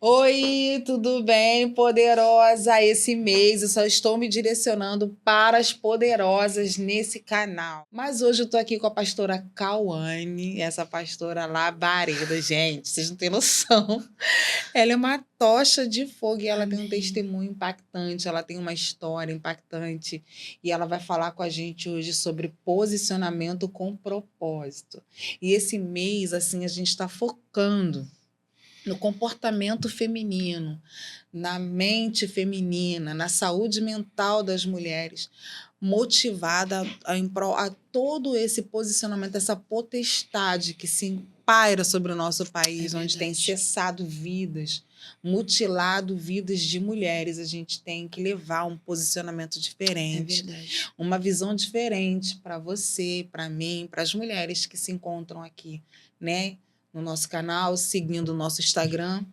Oi, tudo bem, poderosa? Esse mês eu só estou me direcionando para as poderosas nesse canal. Mas hoje eu tô aqui com a pastora Cauane, essa pastora labareda. Gente, vocês não têm noção. Ela é uma tocha de fogo e ela tem um Amém. testemunho impactante, ela tem uma história impactante. E ela vai falar com a gente hoje sobre posicionamento com propósito. E esse mês, assim, a gente está focando no comportamento feminino, na mente feminina, na saúde mental das mulheres, motivada a todo esse posicionamento, essa potestade que se paira sobre o nosso país, onde tem verdade. cessado vidas, mutilado vidas de mulheres. A gente tem que levar um posicionamento É diferente, verdade. uma visão diferente para você, para mim, para as mulheres que se encontram aqui, né? No nosso canal, seguindo o nosso Instagram.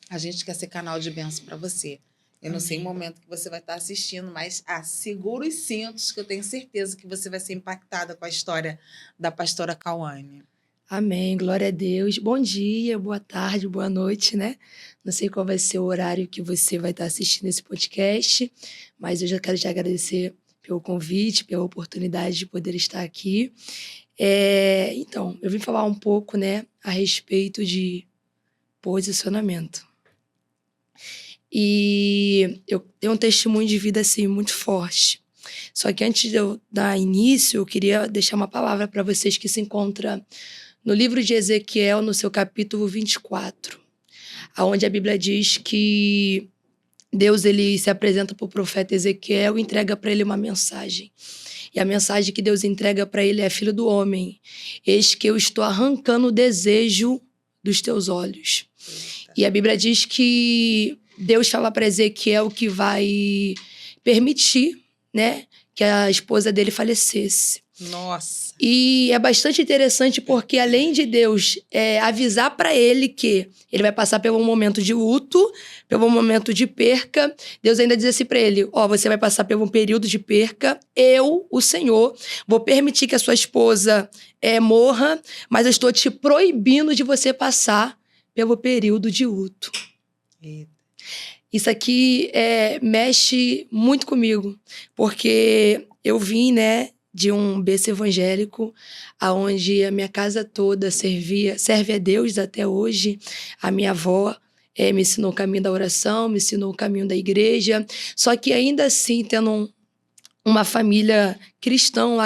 A gente quer ser canal de bênção para você. Eu não sei o Amém. momento que você vai estar assistindo, mas segura os cintos, que eu tenho certeza que você vai ser impactada com a história da pastora Cauane. Amém. Glória a Deus. Bom dia, boa tarde, boa noite, né? Não sei qual vai ser o horário que você vai estar assistindo esse podcast, mas eu já quero te agradecer pelo convite, pela oportunidade de poder estar aqui. Então, eu vim falar um pouco, né, a respeito de posicionamento. E eu tenho um testemunho de vida, assim, muito forte. Só que antes de eu dar início, eu queria deixar uma palavra para vocês que se encontra no livro de Ezequiel, no seu capítulo 24, onde a Bíblia diz que Deus ele se apresenta para o profeta Ezequiel e entrega para ele uma mensagem. E a mensagem que Deus entrega para ele é: filho do homem, eis que eu estou arrancando o desejo dos teus olhos. E a Bíblia diz que Deus fala para Ezequiel que vai permitir, né, que a esposa dele falecesse. Nossa. E é bastante interessante porque, além de Deus avisar para ele que ele vai passar por um momento de luto, pelo momento de perca, Deus ainda diz assim para ele: você vai passar por um período de perca, eu, o Senhor, vou permitir que a sua esposa morra, mas eu estou te proibindo de você passar pelo período de luto. Eita. Isso aqui mexe muito comigo, porque eu vim, né, de um berço evangélico, onde a minha casa toda serve a Deus até hoje. A minha avó me ensinou o caminho da oração, me ensinou o caminho da igreja, só que ainda assim, tendo uma família cristã,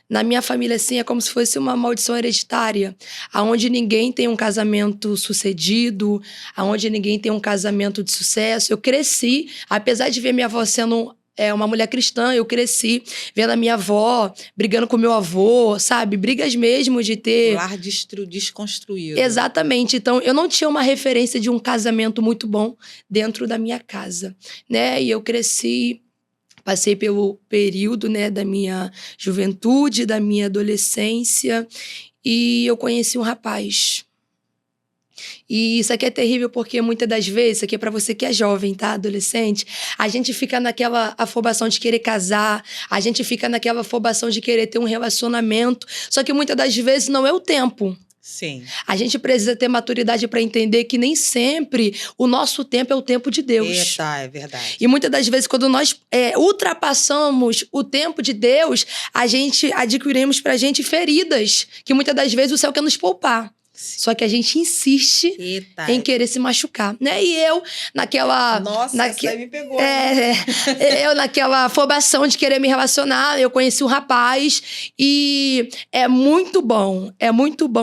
na minha família, assim, é como se fosse uma maldição hereditária, aonde ninguém tem um casamento sucedido, aonde ninguém tem um casamento de sucesso. Eu cresci, apesar de ver minha avó sendo uma mulher cristã, eu cresci vendo a minha avó brigando com meu avô, sabe? Brigas mesmo de ter... Lar desconstruído. Exatamente. Então, eu não tinha uma referência de um casamento muito bom dentro da minha casa, né? E eu cresci... Passei pelo período, né, da minha juventude, da minha adolescência, e eu conheci um rapaz. E isso aqui é terrível porque muitas das vezes, isso aqui é pra você que é jovem, tá? Adolescente, a gente fica naquela afobação de querer casar, a gente fica naquela afobação de querer ter um relacionamento, só que muitas das vezes não é o tempo. Sim. A gente precisa ter maturidade para entender que nem sempre o nosso tempo é o tempo de Deus. Eita, é verdade. E muitas das vezes, quando nós ultrapassamos o tempo de Deus, a gente adquirimos pra gente feridas, que muitas das vezes o céu quer nos poupar. Só que a gente insiste em querer se machucar, né? E eu, naquela... Nossa, essa daí me pegou. Eu, naquela afobação de querer me relacionar, eu conheci um rapaz e é muito bom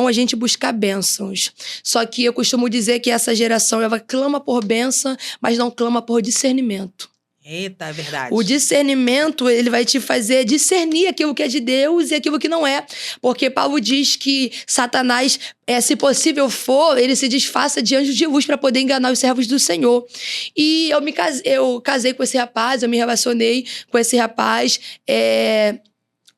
a gente buscar bênçãos. Só que eu costumo dizer que essa geração, ela clama por bênção, mas não clama por discernimento. Eita, é verdade. O discernimento, ele vai te fazer discernir aquilo que é de Deus e aquilo que não é. Porque Paulo diz que Satanás, se possível for, ele se disfarça de anjo de luz para poder enganar os servos do Senhor. E eu casei com esse rapaz, eu me relacionei com esse rapaz,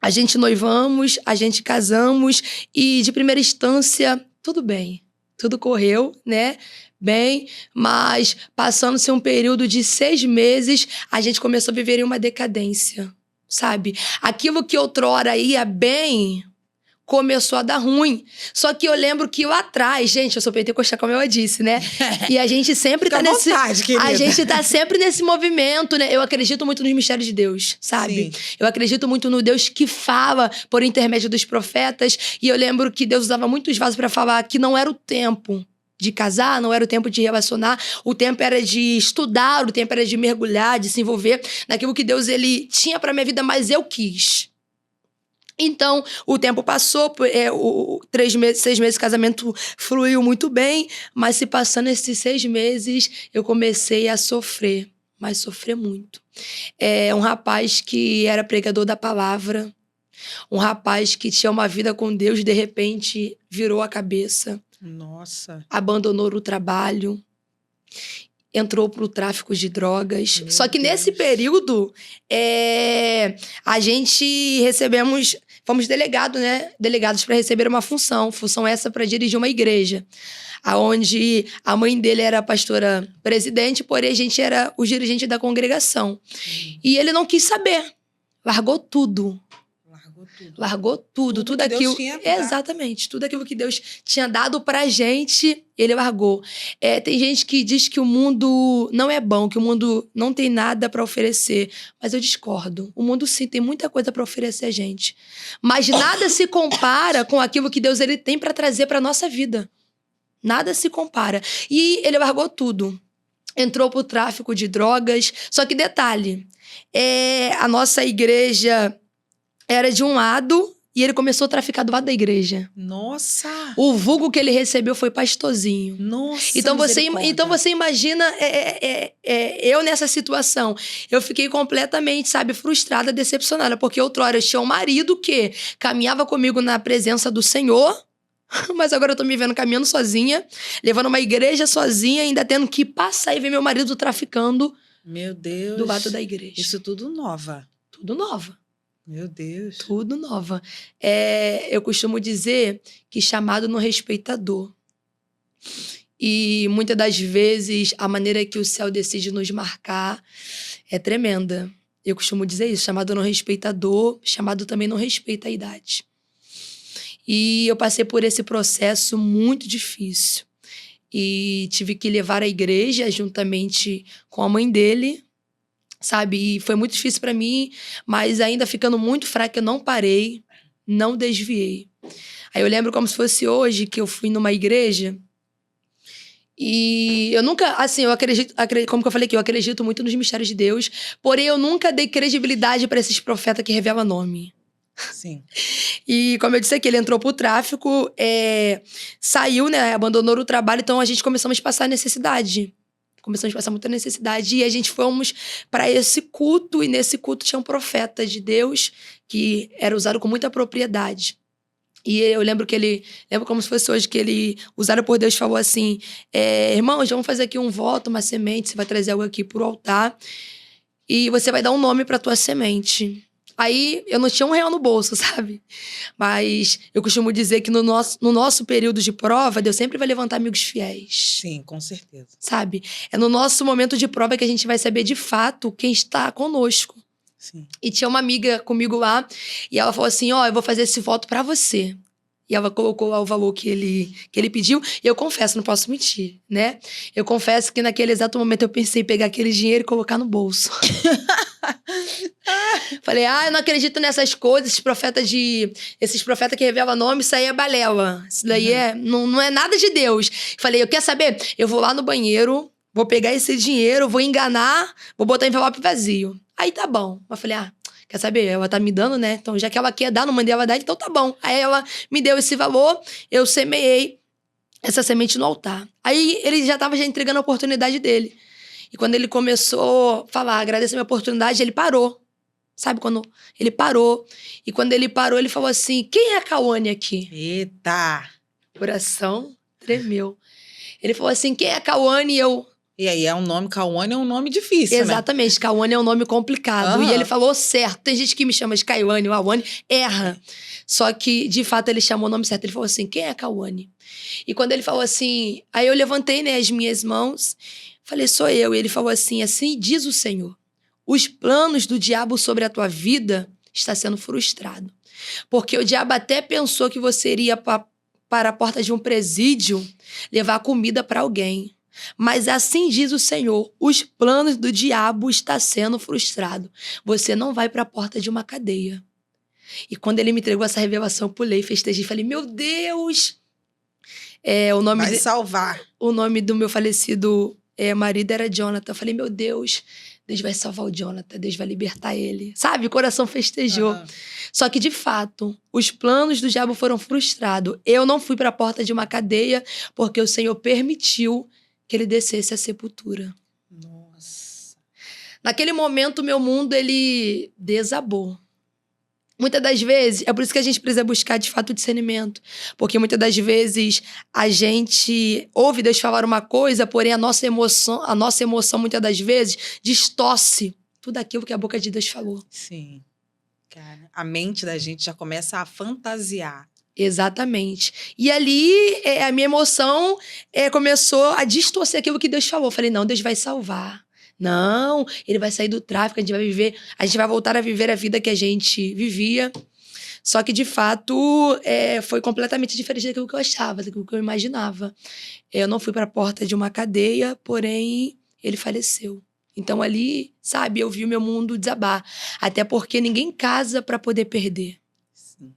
a gente noivamos, a gente casamos e de primeira instância, tudo bem. Tudo correu, né? Bem, mas passando-se um período de 6 meses, a gente começou a viver em uma decadência, sabe? Aquilo que outrora ia bem começou a dar ruim. Só que eu lembro que lá atrás, gente, eu sou pentecostal, como eu disse, né? E a gente sempre Fica tá à nesse... vontade, querida. A gente tá sempre nesse movimento, né? Eu acredito muito nos mistérios de Deus, sabe? Sim. Eu acredito muito no Deus que fala por intermédio dos profetas. E eu lembro que Deus usava muitos vasos para falar que não era o tempo de casar, não era o tempo de relacionar, o tempo era de estudar, o tempo era de mergulhar, de se envolver naquilo que Deus ele tinha para minha vida, mas eu quis. Então, o tempo passou, 6 meses de casamento fluiu muito bem, mas se passando esses 6 meses, eu comecei a sofrer, mas sofrer muito. Um rapaz que era pregador da palavra, um rapaz que tinha uma vida com Deus, de repente virou a cabeça. Nossa. Abandonou o trabalho, entrou pro tráfico de drogas. Meu Só que Deus. nesse período, a gente fomos delegados para receber uma função essa para dirigir uma igreja, aonde a mãe dele era a pastora presidente, porém a gente era o dirigente da congregação. E ele não quis saber, largou tudo. Largou tudo Tudo que aquilo. Deus tinha dado. Exatamente, tudo aquilo que Deus tinha dado pra gente, ele largou. Tem gente que diz que o mundo não é bom, que o mundo não tem nada pra oferecer, mas eu discordo. O mundo sim tem muita coisa pra oferecer a gente, mas nada se compara com aquilo que Deus ele tem pra trazer pra nossa vida. Nada se compara. E ele largou tudo. Entrou pro tráfico de drogas. Só que detalhe, a nossa igreja era de um lado e ele começou a traficar do lado da igreja. Nossa! O vulgo que ele recebeu foi pastorzinho. Nossa, Então misericórdia. você imagina eu nessa situação. Eu fiquei completamente, frustrada, decepcionada. Porque outrora eu tinha um marido que caminhava comigo na presença do Senhor, mas agora eu tô me vendo caminhando sozinha, levando uma igreja sozinha, ainda tendo que passar e ver meu marido traficando Meu Deus. do lado da igreja. Isso tudo nova. Tudo nova. Meu Deus. Tudo nova. Eu costumo dizer que chamado não respeita dor. E muitas das vezes a maneira que o céu decide nos marcar é tremenda. Eu costumo dizer isso, chamado não respeita dor, chamado também não respeita a idade. E eu passei por esse processo muito difícil. E tive que levar a igreja juntamente com a mãe dele, e foi muito difícil pra mim, mas ainda ficando muito fraca, eu não parei, não desviei. Aí eu lembro como se fosse hoje, que eu fui numa igreja e eu nunca, eu acredito, como que eu falei aqui, eu acredito muito nos mistérios de Deus, porém eu nunca dei credibilidade pra esses profetas que revelam nome. Sim. E como eu disse aqui, ele entrou pro tráfico, saiu, né, abandonou o trabalho, então a gente começamos a passar necessidade. Começamos a passar muita necessidade e a gente fomos para esse culto, e nesse culto tinha um profeta de Deus que era usado com muita propriedade. E eu lembro como se fosse hoje, que ele, usado por Deus, falou assim, irmãos, vamos fazer aqui um voto, uma semente, você vai trazer algo aqui pro altar e você vai dar um nome pra tua semente. Aí, eu não tinha R$1 no bolso, sabe? Mas eu costumo dizer que no nosso período de prova, Deus sempre vai levantar amigos fiéis. Sim, com certeza. Sabe? É no nosso momento de prova que a gente vai saber de fato quem está conosco. Sim. E tinha uma amiga comigo lá, e ela falou assim, eu vou fazer esse voto pra você. E ela colocou lá o valor que ele pediu. E eu confesso, não posso mentir, né? Eu confesso que naquele exato momento eu pensei em pegar aquele dinheiro e colocar no bolso. Falei, eu não acredito nessas coisas, esses profetas que revelam nome, isso aí é balela. Isso daí não é nada de Deus. Falei, quer saber? Eu vou lá no banheiro, vou pegar esse dinheiro, vou enganar, vou botar em envelope vazio. Aí tá bom. Eu falei, quer saber? Ela tá me dando, né? Então, já que ela quer dar, não mandei ela dar, então tá bom. Aí ela me deu esse valor, eu semeei essa semente no altar. Aí ele já tava entregando a oportunidade dele. E quando ele começou a falar, agradecer a minha oportunidade, ele parou. Sabe quando ele parou? E quando ele parou, ele falou assim, quem é a Cauane aqui? Eita! O coração tremeu. Ele falou assim, quem é a Cauane? E aí, Cauane é um nome difícil, Exatamente, né? Cauane é um nome complicado. E ele falou certo. Tem gente que me chama de Cauane ou Awane, erra. Só que, de fato, ele chamou o nome certo. Ele falou assim, quem é a Cauane? E quando ele falou assim, aí eu levantei, né, as minhas mãos, falei, sou eu. E ele falou assim diz o Senhor, os planos do diabo sobre a tua vida está sendo frustrado. Porque o diabo até pensou que você iria para a porta de um presídio levar comida para alguém. Mas assim diz o Senhor, os planos do diabo estão sendo frustrados. Você não vai para a porta de uma cadeia. E quando ele me entregou essa revelação, eu pulei, festejei, falei, meu Deus! Vai salvar. O nome do meu falecido marido era Jonathan. Eu falei, meu Deus, Deus vai salvar o Jonathan, Deus vai libertar ele. Sabe, o coração festejou. Aham. Só que, de fato, os planos do diabo foram frustrados. Eu não fui para a porta de uma cadeia porque o Senhor permitiu que ele descesse à sepultura. Nossa. Naquele momento, o meu mundo, ele desabou. Muitas das vezes, é por isso que a gente precisa buscar, de fato, o discernimento. Porque muitas das vezes a gente ouve Deus falar uma coisa, porém a nossa emoção muitas das vezes, distorce tudo aquilo que a boca de Deus falou. Sim. Cara, a mente da gente já começa a fantasiar. Exatamente. E ali, a minha emoção começou a distorcer aquilo que Deus falou. Eu falei, não, Deus vai salvar. Não, ele vai sair do tráfico, a gente vai voltar a viver a vida que a gente vivia. Só que, de fato, foi completamente diferente daquilo que eu achava, daquilo que eu imaginava. Eu não fui para a porta de uma cadeia, porém, ele faleceu. Então, ali, sabe, eu vi o meu mundo desabar. Até porque ninguém casa para poder perder. Sim.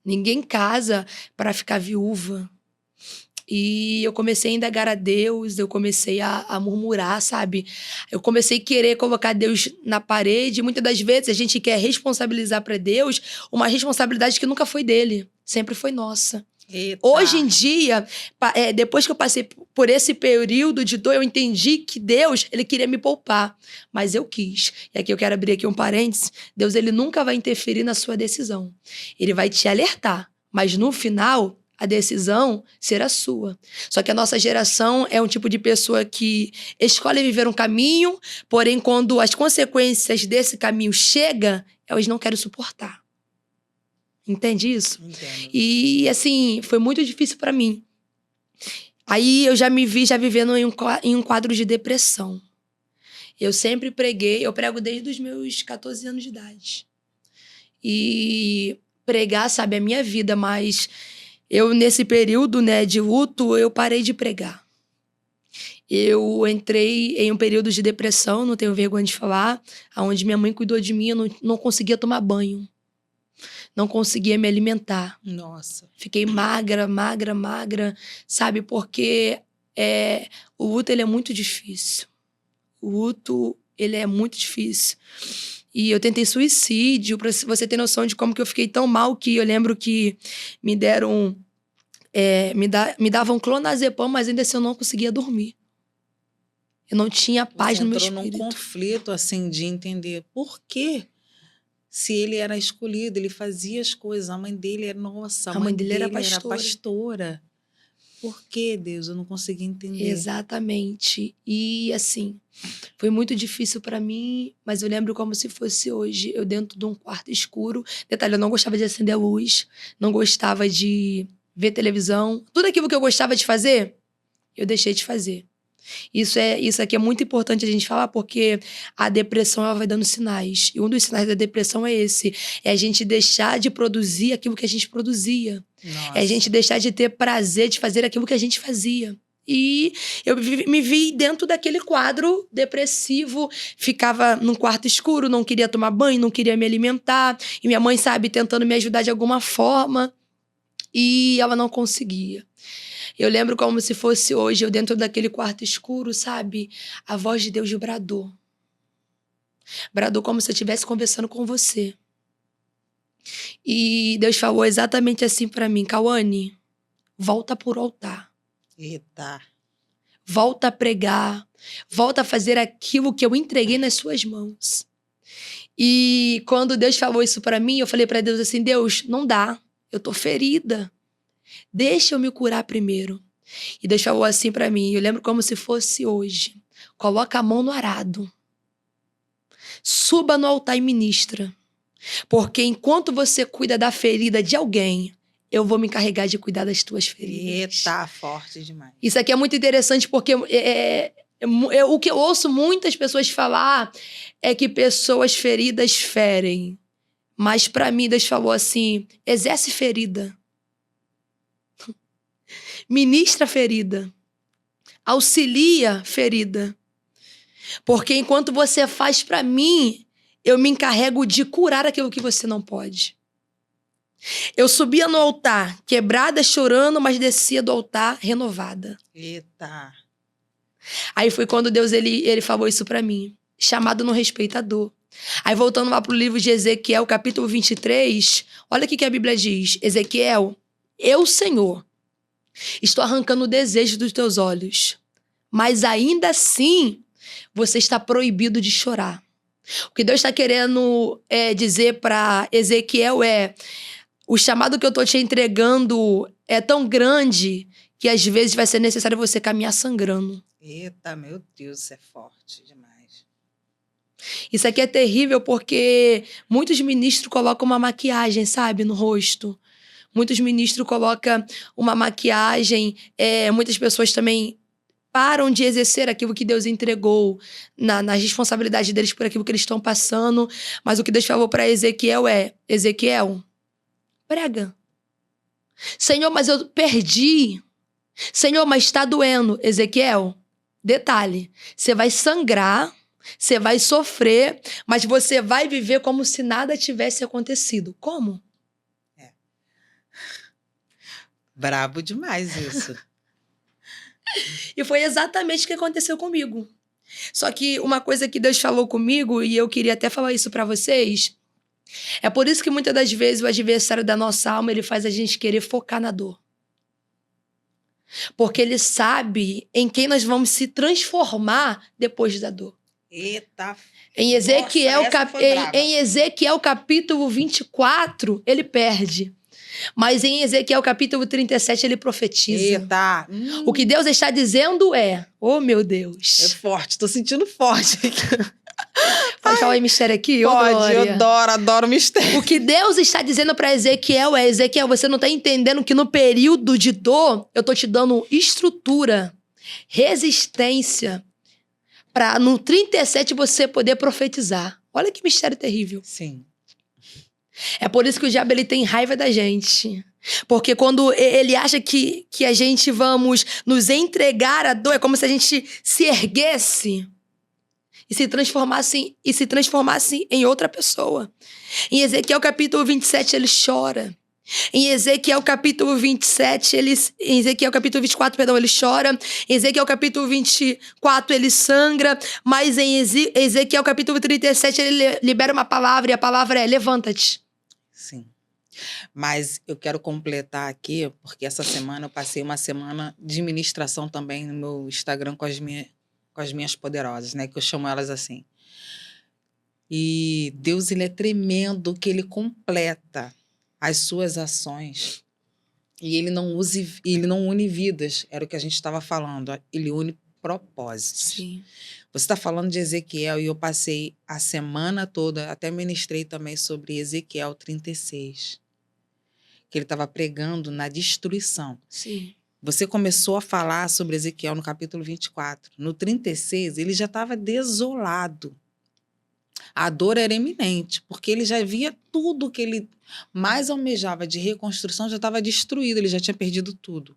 Ninguém casa para ficar viúva. E eu comecei a indagar a Deus, eu comecei a murmurar, sabe? Eu comecei a querer colocar Deus na parede. Muitas das vezes a gente quer responsabilizar para Deus uma responsabilidade que nunca foi dele, sempre foi nossa. Eita. Hoje em dia, depois que eu passei por esse período de dor, eu entendi que Deus, ele queria me poupar, mas eu quis. E aqui eu quero abrir aqui um parênteses. Deus, ele nunca vai interferir na sua decisão. Ele vai te alertar, mas no final, a decisão será sua. Só que a nossa geração é um tipo de pessoa que escolhe viver um caminho, porém, quando as consequências desse caminho chegam, elas não querem suportar. Entende isso? Entendo. E, assim, foi muito difícil pra mim. Aí eu já me vi vivendo em um quadro de depressão. Eu sempre preguei, eu prego desde os meus 14 anos de idade. E pregar, sabe, a minha vida, mas eu, nesse período, né, de luto, eu parei de pregar. Eu entrei em um período de depressão, não tenho vergonha de falar, onde minha mãe cuidou de mim, eu não conseguia tomar banho. Não conseguia me alimentar. Nossa. Fiquei magra, sabe? Porque o luto, ele é muito difícil. O luto, ele é muito difícil. E eu tentei suicídio, pra você ter noção de como que eu fiquei tão mal, que eu lembro que me deram... me davam clonazepam, mas ainda assim eu não conseguia dormir. Eu não tinha paz no meu Você entrou espírito. num conflito, assim, de entender por quê. Se ele era escolhido, ele fazia as coisas. A mãe dele era nossa. A mãe dele era pastora. Por que, Deus? Eu não conseguia entender. Exatamente. E, assim, foi muito difícil pra mim, mas eu lembro como se fosse hoje. Eu dentro de um quarto escuro. Detalhe, eu não gostava de acender a luz. Não gostava de ver televisão. Tudo aquilo que eu gostava de fazer, eu deixei de fazer. Isso aqui é muito importante a gente falar, porque a depressão, ela vai dando sinais. E um dos sinais da depressão é esse. É a gente deixar de produzir aquilo que a gente produzia. Nossa. É a gente deixar de ter prazer de fazer aquilo que a gente fazia. E eu me vi dentro daquele quadro depressivo, ficava num quarto escuro, não queria tomar banho, não queria me alimentar. E minha mãe, sabe, tentando me ajudar de alguma forma. E ela não conseguia. Eu lembro como se fosse hoje, eu dentro daquele quarto escuro, sabe? A voz de Deus bradou. Bradou como se eu estivesse conversando com você. E Deus falou exatamente assim pra mim: Cauane, volta pro altar. Eita. Volta a pregar. Volta a fazer aquilo que eu entreguei nas suas mãos. E quando Deus falou isso pra mim, eu falei pra Deus assim: Deus, não dá. Eu tô ferida. Deixa eu me curar primeiro. E Deus falou assim pra mim, eu lembro como se fosse hoje. Coloca a mão no arado. Suba no altar e ministra. Porque enquanto você cuida da ferida de alguém, eu vou me encarregar de cuidar das tuas feridas. Eita, forte demais. Isso aqui é muito interessante porque o que eu ouço muitas pessoas falar é que pessoas feridas ferem. Mas para mim, Deus falou assim, exerce ferida. Ministra ferida. Auxilia ferida. Porque enquanto você faz para mim, eu me encarrego de curar aquilo que você não pode. Eu subia no altar, quebrada, chorando, mas descia do altar renovada. Eita. Aí foi quando Deus ele falou isso para mim. Chamado no respeitador. Aí voltando lá pro livro de Ezequiel, capítulo 23, olha o que a Bíblia diz. Ezequiel, eu, Senhor, estou arrancando o desejo dos teus olhos. Mas ainda assim, você está proibido de chorar. O que Deus está querendo dizer para Ezequiel o chamado que eu estou te entregando é tão grande que às vezes vai ser necessário você caminhar sangrando. Eita, meu Deus, isso é forte demais. Isso aqui é terrível porque muitos ministros colocam uma maquiagem, sabe, no rosto. Muitos ministros colocam uma maquiagem, muitas pessoas também param de exercer aquilo que Deus entregou na responsabilidade deles por aquilo que eles estão passando. Mas o que Deus falou para Ezequiel Ezequiel, prega. Senhor, mas eu perdi. Senhor, mas está doendo. Ezequiel, detalhe, você vai sangrar, você vai sofrer, mas você vai viver como se nada tivesse acontecido. Como? Brabo demais isso. E foi exatamente o que aconteceu comigo. Só que uma coisa que Deus falou comigo, e eu queria até falar isso para vocês, é por isso que muitas das vezes o adversário da nossa alma, ele faz a gente querer focar na dor. Porque ele sabe em quem nós vamos se transformar depois da dor. Eita. Em Ezequiel, Nossa, em Ezequiel capítulo 24, ele perde. Mas em Ezequiel capítulo 37, ele profetiza. Eita. O que Deus está dizendo oh meu Deus. É forte, tô sentindo forte aqui. Pode falar em mistério aqui? Pode, eu adoro mistério. O que Deus está dizendo para Ezequiel Ezequiel, você não está entendendo que no período de dor, eu tô te dando estrutura, resistência, para no 37 você poder profetizar. Olha que mistério terrível. Sim. É por isso que o diabo ele tem raiva da gente. Porque quando ele acha que a gente vamos nos entregar à dor, é como se a gente se erguesse e se transformasse em outra pessoa. Em Ezequiel capítulo 27, ele chora. Em Ezequiel capítulo 27, em Ezequiel capítulo 24, perdão, ele chora. Em Ezequiel capítulo 24, ele sangra. Mas em Ezequiel capítulo 37, ele libera uma palavra, e a palavra é: levanta-te. Sim. Mas eu quero completar aqui, porque essa semana eu passei uma semana de ministração também no meu Instagram com as minhas poderosas, né? Que eu chamo elas assim. E Deus, ele é tremendo, que ele completa as suas ações. E ele não une vidas, era o que a gente estava falando. Ele une propósitos. Sim. Você está falando de Ezequiel e eu passei a semana toda, até ministrei também sobre Ezequiel 36, que ele estava pregando na destruição. Sim. Você começou a falar sobre Ezequiel no capítulo 24. No 36, ele já estava desolado. A dor era iminente, porque ele já via tudo que ele mais almejava de reconstrução, já estava destruído, ele já tinha perdido tudo.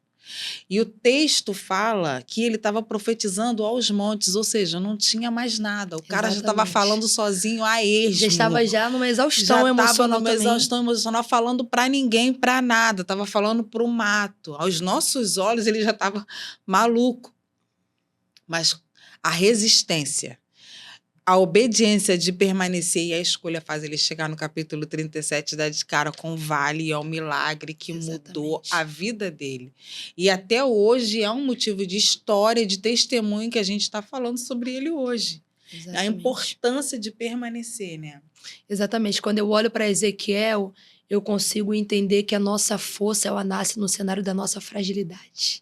E o texto fala que ele estava profetizando aos montes, ou seja, não tinha mais nada. O cara já estava falando sozinho a esmo. Já estava numa exaustão emocional. Já estava numa exaustão emocional, falando para ninguém, para nada. Estava falando para o mato. Aos nossos olhos, ele já estava maluco. Mas a resistência, a obediência de permanecer e a escolha faz ele chegar no capítulo 37 e dar de cara com o vale, e é um milagre que mudou a vida dele. E até hoje é um motivo de história, de testemunho que a gente está falando sobre ele hoje. Exatamente. A importância de permanecer, né? Exatamente. Quando eu olho para Ezequiel, eu consigo entender que a nossa força, ela nasce no cenário da nossa fragilidade.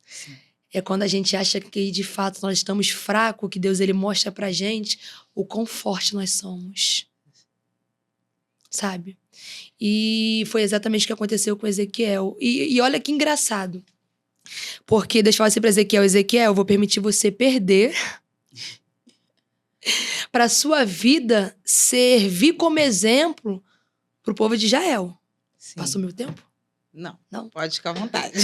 Sim. É quando a gente acha que, de fato, nós estamos fracos, que Deus ele mostra pra gente o quão forte nós somos. Sabe? E foi exatamente o que aconteceu com Ezequiel. E olha que engraçado. Porque Deus fala assim pra Ezequiel: Ezequiel, eu vou permitir você perder para sua vida servir como exemplo pro povo de Israel. Sim. Passou meu tempo? Não. Não. Pode ficar à vontade.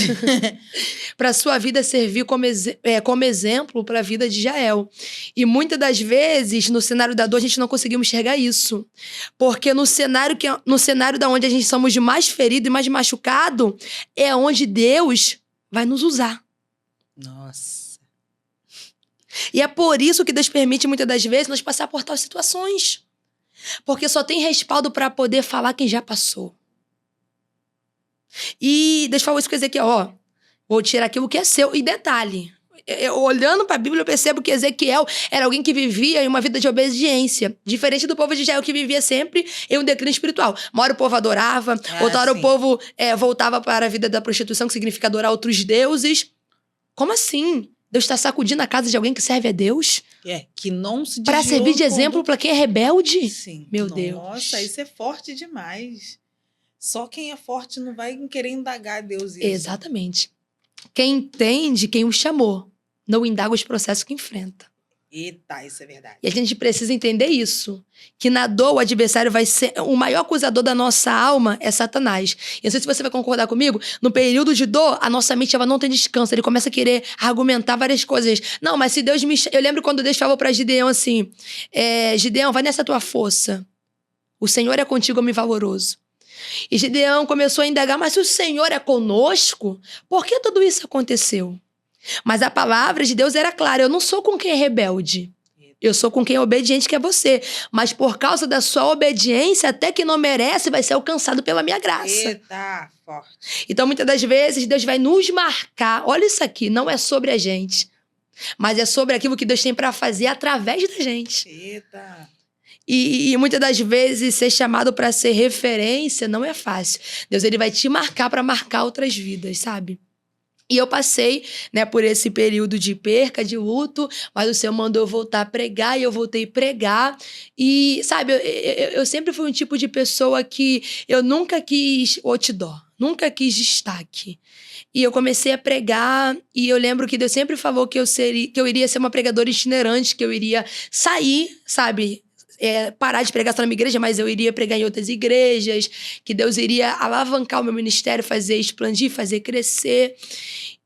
Para sua vida servir como exemplo para a vida de Jael. E muitas das vezes, no cenário da dor, a gente não conseguimos enxergar isso. Porque no cenário da onde a gente somos de mais ferido e mais machucado, é onde Deus vai nos usar. Nossa. E é por isso que Deus permite, muitas das vezes, nós passar por tais situações. Porque só tem respaldo para poder falar quem já passou. E Deus falou isso com Ezequiel, ó, vou tirar aquilo que é seu. E detalhe, olhando para a Bíblia, eu percebo que Ezequiel era alguém que vivia em uma vida de obediência. Diferente do povo de Israel, que vivia sempre em um declínio espiritual. Uma hora o povo adorava, outra hora o povo voltava para a vida da prostituição, que significa adorar outros deuses. Como assim? Deus está sacudindo a casa de alguém que serve a Deus? Que não se desviou. Para servir de exemplo para quem é rebelde? Sim. Meu Deus. Nossa, isso é forte demais. Só quem é forte não vai querer indagar a Deus isso. Exatamente. Quem entende quem o chamou, não indaga os processos que enfrenta. Eita, isso é verdade. E a gente precisa entender isso. Que na dor o adversário vai ser... O maior acusador da nossa alma é Satanás. E não sei se você vai concordar comigo. No período de dor, a nossa mente ela não tem descanso. Ele começa a querer argumentar várias coisas. Não, mas se Deus me... Eu lembro quando Deus falou para Gideão assim... Gideão, vai nessa tua força. O Senhor é contigo, homem valoroso. E Gideão começou a indagar, mas se o Senhor é conosco, por que tudo isso aconteceu? Mas a palavra de Deus era clara, eu não sou com quem é rebelde, eu sou com quem é obediente, que é você. Mas por causa da sua obediência, até que não merece, vai ser alcançado pela minha graça. Eita, forte. Então, muitas das vezes, Deus vai nos marcar. Olha isso aqui, não é sobre a gente, mas é sobre aquilo que Deus tem para fazer através da gente. Eita. E muitas das vezes ser chamado para ser referência não é fácil. Deus ele vai te marcar para marcar outras vidas, sabe? E eu passei, né, por esse período de perca, de luto, mas o Senhor mandou eu voltar a pregar e eu voltei a pregar. E, sabe, eu sempre fui um tipo de pessoa que eu nunca quis outdoor, nunca quis destaque. E eu comecei a pregar e eu lembro que Deus sempre falou que eu iria ser uma pregadora itinerante, que eu iria sair, sabe, parar de pregar só na minha igreja, mas eu iria pregar em outras igrejas, que Deus iria alavancar o meu ministério, fazer expandir, fazer crescer.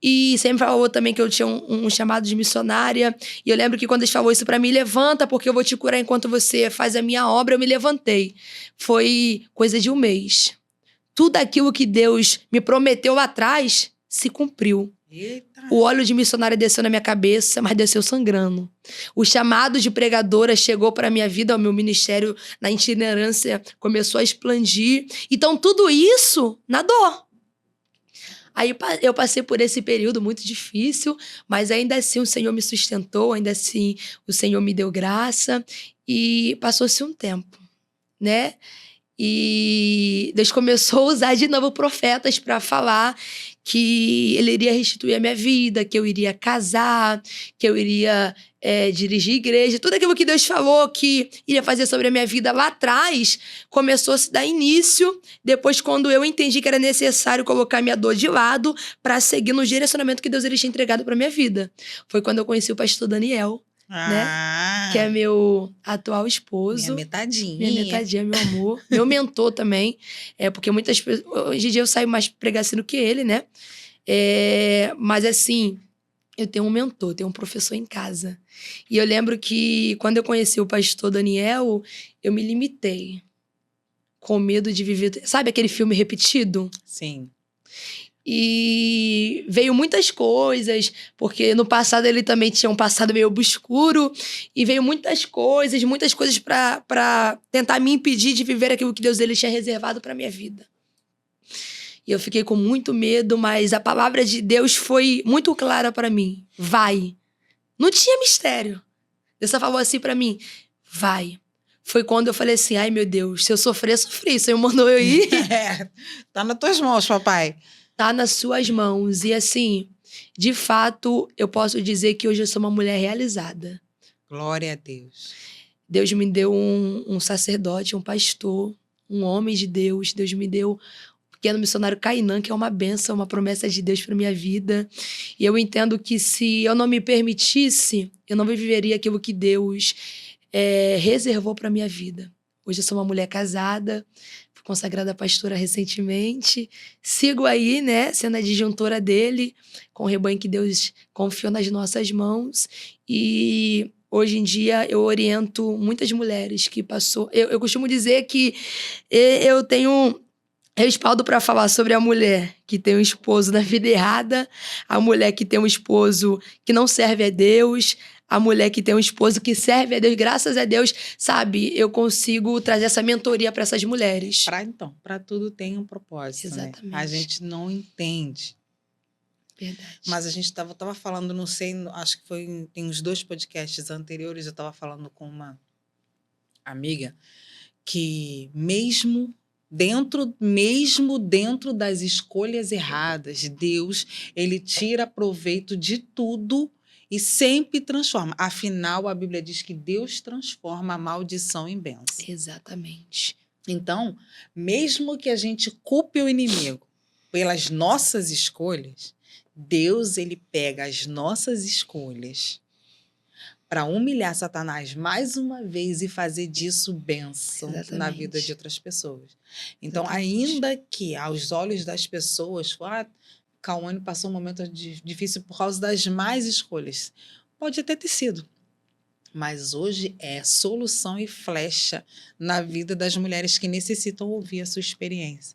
E sempre falou também que eu tinha um chamado de missionária. E eu lembro que quando Deus falou isso pra mim, levanta, porque eu vou te curar enquanto você faz a minha obra, eu me levantei. Foi coisa de um mês. Tudo aquilo que Deus me prometeu lá atrás se cumpriu. Eita. O óleo de missionária desceu na minha cabeça, mas desceu sangrando. O chamado de pregadora chegou para a minha vida, o meu ministério na itinerância começou a expandir. Então, tudo isso na dor. Aí eu passei por esse período muito difícil, mas ainda assim o Senhor me sustentou, ainda assim o Senhor me deu graça e passou-se um tempo, né? E Deus começou a usar de novo profetas para falar que Ele iria restituir a minha vida, que eu iria casar, que eu iria dirigir igreja. Tudo aquilo que Deus falou que iria fazer sobre a minha vida lá atrás começou a se dar início depois quando eu entendi que era necessário colocar minha dor de lado para seguir no direcionamento que Deus ele tinha entregado para minha vida. Foi quando eu conheci o pastor Daniel, né? Que é meu atual esposo. Minha metadinha. Minha metadinha, meu amor. Meu mentor também. Porque muitas pessoas... Hoje em dia eu saio mais pregar assim do que ele, né? Mas assim, eu tenho um mentor, tenho um professor em casa. E eu lembro que quando eu conheci o pastor Daniel, eu me limitei. Com medo de viver... Sabe aquele filme repetido? Sim. E veio muitas coisas, porque no passado ele também tinha um passado meio obscuro, e veio muitas coisas para tentar me impedir de viver aquilo que Deus ele tinha reservado para minha vida. E eu fiquei com muito medo, mas a palavra de Deus foi muito clara para mim. Vai. Não tinha mistério. Deus só falou assim para mim, vai. Foi quando eu falei assim, ai meu Deus, se eu sofrer, sofri. O Senhor mandou eu ir. Tá nas tuas mãos, papai. Tá nas suas mãos. E assim, de fato, eu posso dizer que hoje eu sou uma mulher realizada. Glória a Deus. Deus me deu um sacerdote, um pastor, um homem de Deus. Deus me deu o pequeno missionário Cainã, que é uma bênção, uma promessa de Deus para minha vida. E eu entendo que se eu não me permitisse, eu não viveria aquilo que Deus reservou para minha vida. Hoje eu sou uma mulher casada, consagrada pastora recentemente. Sigo aí, né, sendo a disjuntora dele, com o rebanho que Deus confiou nas nossas mãos. E hoje em dia eu oriento muitas mulheres que passou. Eu costumo dizer que eu tenho respaldo para falar sobre a mulher que tem um esposo na vida errada, a mulher que tem um esposo que não serve a Deus, a mulher que tem um esposo que serve a Deus, graças a Deus, sabe? Eu consigo trazer essa mentoria para essas mulheres. Para tudo tem um propósito, Exatamente. né? A gente não entende. Verdade. Mas a gente tava falando, não sei, acho que tem uns 2 podcasts anteriores, eu estava falando com uma amiga que mesmo dentro das escolhas erradas, Deus, ele tira proveito de tudo e sempre transforma. Afinal, a Bíblia diz que Deus transforma a maldição em bênção. Exatamente. Então, mesmo que a gente culpe o inimigo pelas nossas escolhas, Deus, ele pega as nossas escolhas para humilhar Satanás mais uma vez e fazer disso bênção na vida de outras pessoas. Então, ainda que aos olhos das pessoas, Cauane passou um momento difícil por causa das más escolhas. Pode até ter sido. Mas hoje é solução e flecha na vida das mulheres que necessitam ouvir a sua experiência.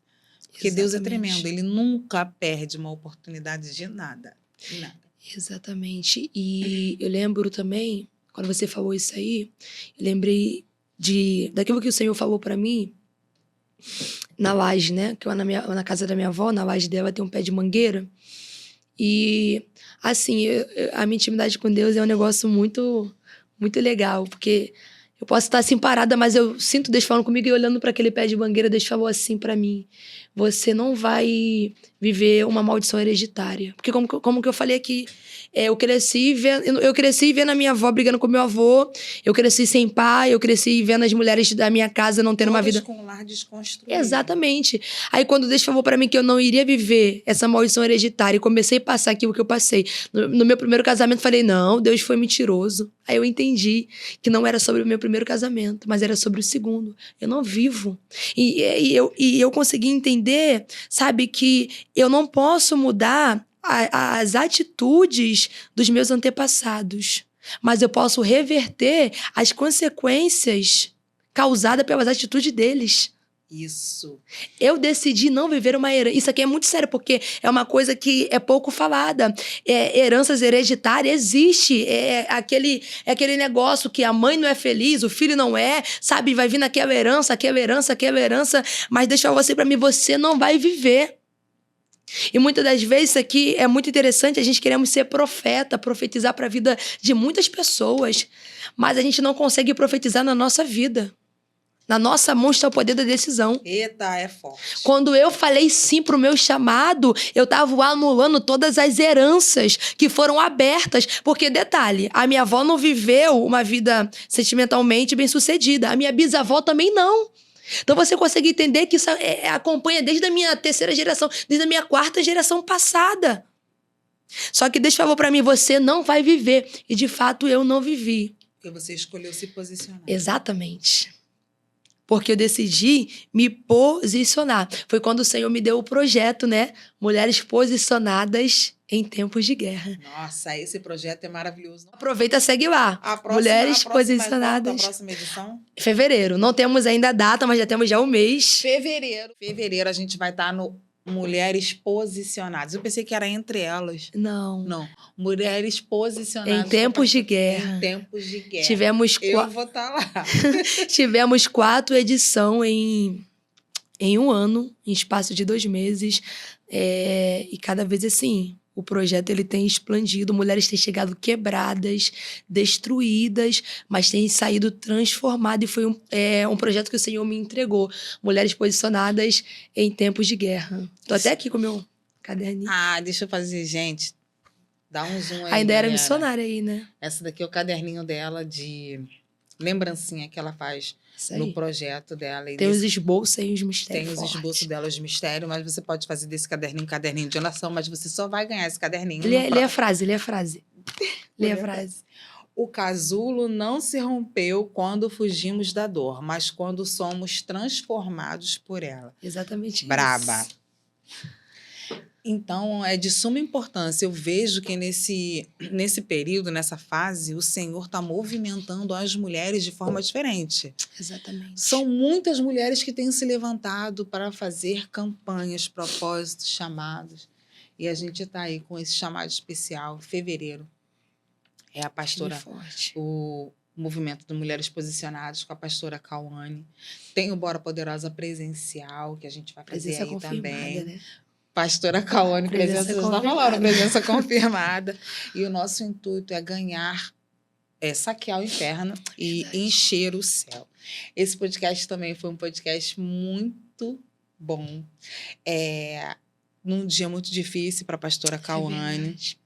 Porque Deus é tremendo, ele nunca perde uma oportunidade de nada. De nada. Exatamente. E eu lembro também, quando você falou isso aí, eu lembrei daquilo que o Senhor falou para mim na laje, né? Que eu na casa da minha avó, na laje dela tem um pé de mangueira. E, assim, a minha intimidade com Deus é um negócio muito, muito legal, porque eu posso estar assim parada, mas eu sinto Deus falando comigo e olhando para aquele pé de mangueira, Deus falou assim para mim: você não vai viver uma maldição hereditária. Porque como que eu falei aqui, eu cresci vendo a minha avó brigando com meu avô, eu cresci sem pai, eu cresci vendo as mulheres da minha casa não tendo uma vida... com o lar desconstruído. Exatamente. Aí quando Deus falou pra mim que eu não iria viver essa maldição hereditária e comecei a passar aquilo que eu passei, no meu primeiro casamento, falei, não, Deus foi mentiroso. Aí eu entendi que não era sobre o meu primeiro casamento, mas era sobre o segundo. Eu não vivo. E eu consegui entender, sabe, que eu não posso mudar as atitudes dos meus antepassados, mas eu posso reverter as consequências causadas pelas atitudes deles. Isso. Eu decidi não viver uma herança. Isso aqui é muito sério, porque é uma coisa que é pouco falada. Heranças hereditárias existe. É aquele negócio que a mãe não é feliz, o filho não é, sabe? Vai vir naquela herança, aquela herança, aquela herança. Mas deixa eu falar assim pra mim, você não vai viver. E muitas das vezes isso aqui é muito interessante, a gente queremos ser profeta, profetizar para a vida de muitas pessoas, mas a gente não consegue profetizar na nossa vida. Na nossa mão está o poder da decisão. Eita, é forte. Quando eu falei sim pro meu chamado, eu estava anulando todas as heranças que foram abertas. Porque, detalhe, a minha avó não viveu uma vida sentimentalmente bem-sucedida. A minha bisavó também não. Então você consegue entender que isso acompanha desde a minha 3ª geração, desde a minha 4ª geração passada. Só que Deus falou para mim, você não vai viver. E de fato eu não vivi. Porque você escolheu se posicionar. Exatamente. Porque eu decidi me posicionar. Foi quando o Senhor me deu o projeto, né? Mulheres Posicionadas em Tempos de Guerra. Nossa, esse projeto é maravilhoso. Aproveita, segue lá. Mulheres Posicionadas. A próxima edição? Fevereiro. Não temos ainda a data, mas já temos já o mês. Fevereiro a gente vai estar no Mulheres Posicionadas. Eu pensei que era entre elas. Não. Mulheres Posicionadas. Em Tempos de Guerra. Em Tempos de Guerra. Eu vou estar lá. Tivemos 4 edições em um ano, em espaço de 2 meses. E cada vez assim, o projeto ele tem expandido. Mulheres têm chegado quebradas, destruídas, mas têm saído transformadas. E foi um projeto que o Senhor me entregou. Mulheres Posicionadas em Tempos de Guerra. Tô até aqui com o meu caderninho. Deixa eu fazer, gente. Dá um zoom aí. Ainda era missionária aí, né? Essa daqui é o caderninho dela de lembrancinha que ela faz no projeto dela. Tem os esboços aí, os mistérios. Tem os esboços dela, os mistérios, mas você pode fazer desse caderninho de oração, mas você só vai ganhar esse caderninho. Lê a frase. Lê a frase. O casulo não se rompeu quando fugimos da dor, mas quando somos transformados por ela. Exatamente Braba. isso. Então, é de suma importância. Eu vejo que nesse período, nessa fase, o Senhor está movimentando as mulheres de forma diferente. Exatamente. São muitas mulheres que têm se levantado para fazer campanhas, propósitos, chamados. E a gente está aí com esse chamado especial, fevereiro. É a pastora, forte. o movimento de Mulheres Posicionadas com a pastora Cauane. Tem o Bora Poderosa presencial, que a gente vai fazer Presença aí confirmada, também. né? Pastora Cauane, Presença você está confirmada. falando, presença confirmada. E o nosso intuito é ganhar, saquear o inferno e Verdade. encher o céu. Esse podcast também foi um podcast muito bom. Num dia muito difícil para a pastora Cauane. verdade.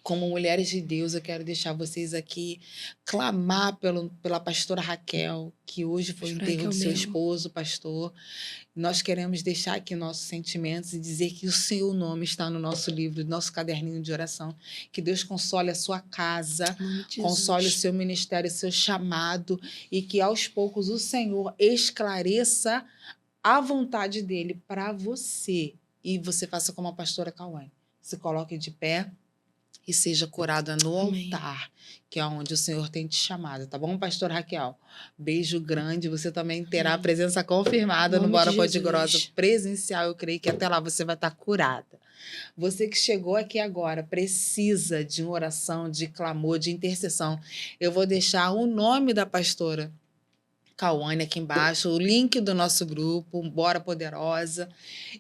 Como mulheres de Deus, eu quero deixar vocês aqui clamar pela pastora Raquel, que hoje foi o Pastora enterro do Raquel seu mesmo. esposo, pastor. Nós queremos deixar aqui nossos sentimentos e dizer que o seu nome está no nosso livro, no nosso caderninho de oração. Que Deus console a sua casa, Em nome de console o Jesus. seu ministério, o seu chamado, e que aos poucos o Senhor esclareça a vontade dele para você. E você faça como a pastora Cauane. Se coloque de pé e seja curada no Amém. altar, que é onde o Senhor tem te chamado, tá bom, pastor Raquel? Beijo grande, você também terá a Amém. presença confirmada Em no nome Bora de Poderosa Jesus. presencial, eu creio que até lá você vai estar curada. Você que chegou aqui agora, precisa de uma oração, de clamor, de intercessão, eu vou deixar o nome da pastora Cauane aqui embaixo, o link do nosso grupo, Bora Poderosa,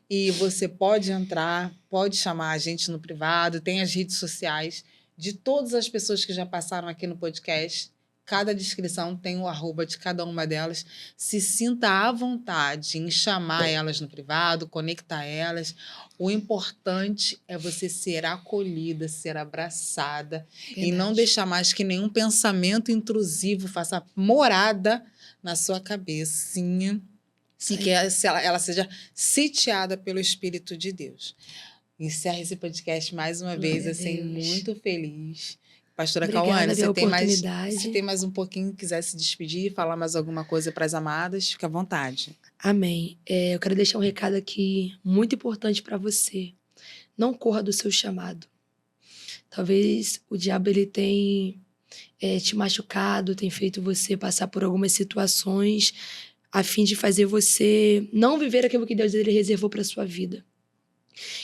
e você pode entrar, pode chamar a gente no privado, tem as redes sociais de todas as pessoas que já passaram aqui no podcast. Cada descrição tem o arroba de cada uma delas. Se sinta à vontade em chamar elas no privado, conectar elas. O importante é você ser acolhida, ser abraçada e não Verdade. deixar mais que nenhum pensamento intrusivo faça morada na sua cabecinha Isso e aí. que ela seja sitiada pelo Espírito de Deus. Encerro esse podcast mais uma Glória vez, a assim, Deus. muito feliz. Pastora Obrigada Cauane, pela você tem oportunidade. mais um pouquinho, quiser se despedir, falar mais alguma coisa para as amadas, fica à vontade. Amém. Eu quero deixar um recado aqui muito importante para você. Não corra do seu chamado. Talvez o diabo ele tem te machucado, tem feito você passar por algumas situações a fim de fazer você não viver aquilo que Deus ele reservou para sua vida.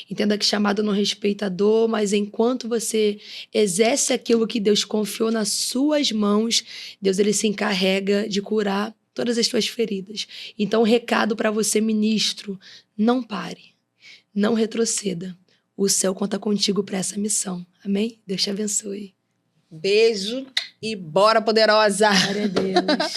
Entenda que chamado não respeita a dor, mas enquanto você exerce aquilo que Deus confiou nas suas mãos, Deus ele se encarrega de curar todas as suas feridas. Então, recado para você, ministro: não pare, não retroceda. O céu conta contigo para essa missão. Amém? Deus te abençoe. Beijo e bora, poderosa! Glória a Deus.